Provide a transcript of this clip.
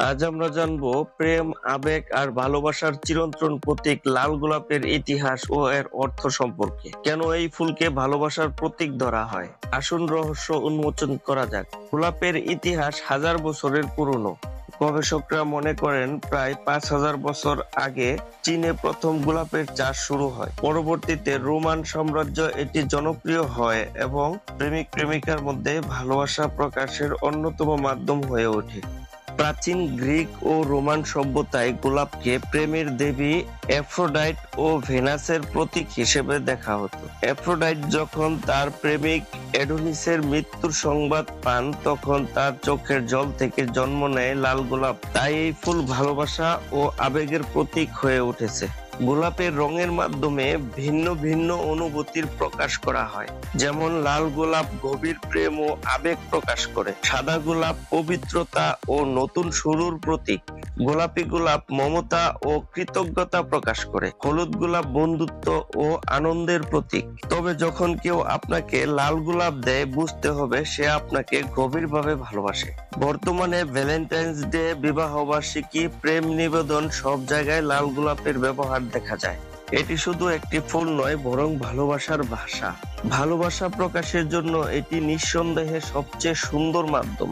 আজ আমরা জানবো প্রেম, আবেগ আর ভালোবাসার চিরন্তন প্রতীক লাল গোলাপের ইতিহাস ও এর অর্থ সম্পর্কে। কেন এই ফুলকে ভালোবাসার প্রতীক ধরা হয়? আসুন রহস্য উন্মোচন করা যাক। গোলাপের ইতিহাস হাজার বছরের পুরনো। গবেষকরা মনে করেন প্রায় 5,000 বছর আগে চীনে প্রথম গোলাপের চাষ শুরু হয়। পরবর্তীতে রোমান সাম্রাজ্য এটি জনপ্রিয় হয় এবং প্রেমিক প্রেমিকার মধ্যে ভালোবাসা প্রকাশের অন্যতম মাধ্যম হয়ে ওঠে। প্রাচীন গ্রিক ও রোমান সভ্যতায় গোলাপকে প্রেমের দেবী অ্যাফ্রোডাইট ও ভেনাসের প্রতীক হিসেবে দেখা হতো। অ্যাফ্রোডাইট যখন তার প্রেমিক অ্যাডোনিসের মৃত্যুর সংবাদ পান, তখন তার চোখের জল থেকে জন্ম নেয় লাল গোলাপ। তাই এই ফুল ভালোবাসা ও আবেগের প্রতীক হয়ে উঠেছে। গোলাপের রঙের মাধ্যমে ভিন্ন ভিন্ন অনুভূতির প্রকাশ করা হয়। যেমন লাল গোলাপ গভীর প্রেম ও আবেগ প্রকাশ করে, সাদা গোলাপ পবিত্রতা ও নতুন শুরুর প্রতীক, গোলাপি গোলাপ মমতা ও কৃতজ্ঞতা প্রকাশ করে, হলুদ গোলাপ বন্ধুত্ব ও আনন্দের প্রতীক। তবে যখন কেউ আপনাকে লাল গোলাপ দেয়, বুঝতে হবে সে আপনাকে গভীরভাবে ভালোবাসে। বর্তমানে ভ্যালেন্টাইন্স ডে, বিবাহ বার্ষিকী, প্রেম নিবেদন সব জায়গায় লাল গোলাপের ব্যবহার দেখা যায়। এটি শুধু একটি ফুল নয়, বরং ভালোবাসার ভাষা। ভালোবাসা প্রকাশের জন্য এটি নিঃসন্দেহে সবচেয়ে সুন্দর মাধ্যম।